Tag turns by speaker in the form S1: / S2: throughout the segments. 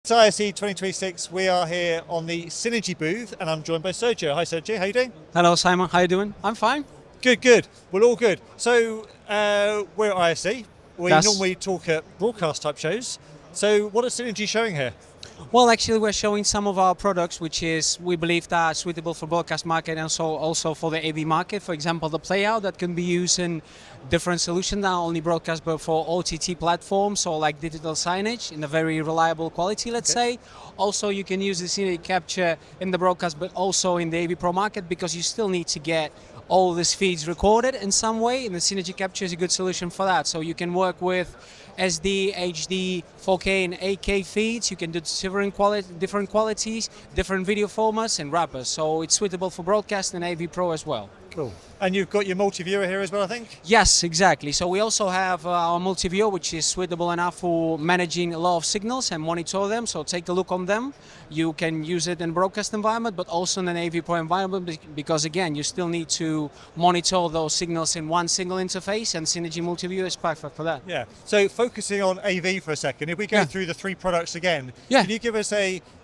S1: It's ISE 2026. We are here on the Cinegy booth, and I'm joined by Sergio. Hi, Sergio. How you doing?
S2: Hello, Simon. How you doing? I'm fine.
S1: Good, good. Well, all good. So we're at ISE. We
S2: Yes.
S1: normally talk at broadcast type shows. So what is Cinegy showing here?
S2: Well, actually, we're showing some of our products, which is we believe that are suitable for broadcast market and so also for the AV market. For example, the playout that can be used in different solutions, not only broadcast but for OTT platforms or like digital signage in a very reliable quality, let's say. Also, you can use the Cinegy Capture in the broadcast, but also in the AV Pro market because you still need to get all these feeds recorded in some way, and the Cinegy Capture is a good solution for that. So you can work with SD, HD, 4K and 8K feeds. You can do different qualities, different video formats and wrappers. So it's suitable for broadcast and AV Pro as well.
S1: Cool. And you've got your multiviewer here as well, I think?
S2: Yes, exactly. So we also have our multiviewer, which is suitable enough for managing a lot of signals and monitor them. So take a look on them. You can use it in broadcast environment, but also in an AV Pro environment, because again, you still need to monitor those signals in one single interface, and Cinegy Multiviewer is perfect for that.
S1: Yeah. So focusing on AV for a second, if we go through the three products again, can you give us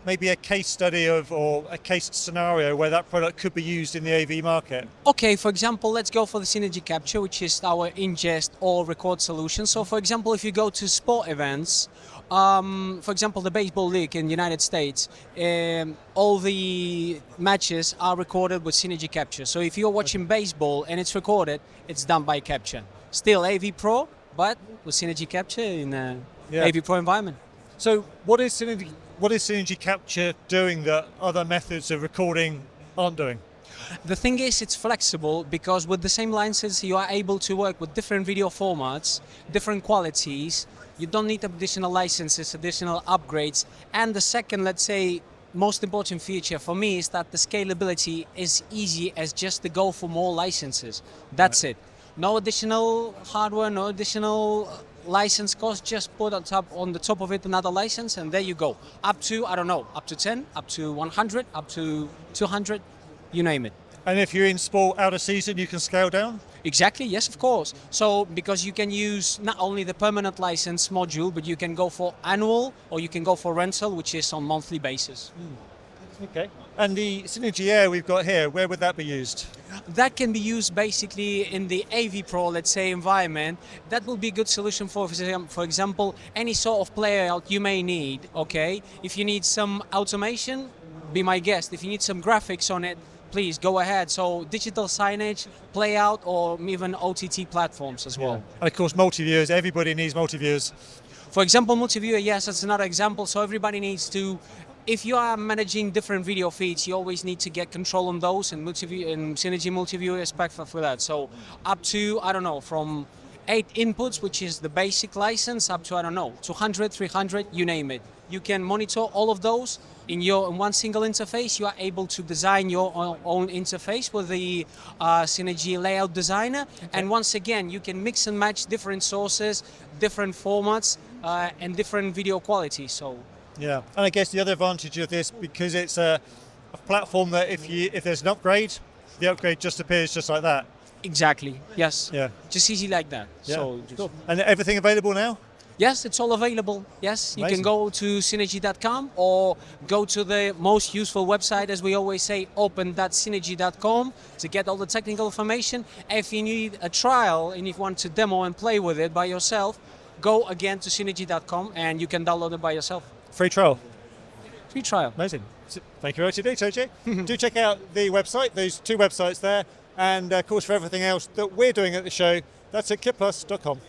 S1: maybe a case study or a case scenario where that product could be used in the AV market?
S2: Okay, for example, let's go for the Cinegy Capture, which is our ingest or record solution. So for example, if you go to sport events, for example, the baseball league in the United States, all the matches are recorded with Cinegy Capture. So if you're watching baseball and it's recorded, it's done by Capture. Still AV Pro, but with Cinegy Capture in AV Pro environment.
S1: So what is Cinegy Capture doing that other methods of recording aren't doing?
S2: The thing is, it's flexible because with the same license, you are able to work with different video formats, different qualities. You don't need additional licenses, additional upgrades. And the second, let's say, most important feature for me is that the scalability is easy as just to go for more licenses. That's it. No additional hardware, no additional license cost, just put on the top of it another license, and there you go. Up to, I don't know, up to 10, up to 100, up to 200, you name it.
S1: And if you're in sport out of season, you can scale down?
S2: Exactly, yes, of course. So because you can use not only the permanent license module, but you can go for annual or you can go for rental, which is on monthly basis.
S1: Okay. And the Cinegy Air we've got here, where would that be used?
S2: That can be used basically in the AV Pro, let's say, environment. That will be a good solution for example, any sort of playout you may need, okay? If you need some automation, be my guest. If you need some graphics on it, please go ahead. So digital signage, playout, or even OTT platforms as well.
S1: And of course, multiviewers. Everybody needs multiviewers.
S2: For example, multiviewer, yes, that's another example. So everybody needs to, if you are managing different video feeds, you always need to get control on those, and Cinegy Multiviewer is perfect for that. So up to, I don't know, from 8 inputs, which is the basic license, up to, I don't know, 200, 300, you name it. You can monitor all of those in one single interface. You are able to design your own interface with the Cinegy layout designer. And once again, you can mix and match different sources, different formats, and different video quality. So.
S1: Yeah, and I guess the other advantage of this, because it's a platform that if there's an upgrade, the upgrade just appears just like that.
S2: Exactly, yes.
S1: Yeah.
S2: Just easy like that.
S1: Yeah.
S2: So
S1: Cool. And everything available now?
S2: Yes, it's all available. Yes, you
S1: Amazing.
S2: can go to Cinegy.com or go to the most useful website, as we always say, open.cinegy.com, to get all the technical information. If you need a trial and if you want to demo and play with it by yourself, go again to Cinegy.com and you can download it by yourself.
S1: Free trial.
S2: Free trial.
S1: Amazing. Thank you very much indeed, Sergio. Do check out the website, those two websites there, and of course for everything else that we're doing at the show, that's at KitPlus.com.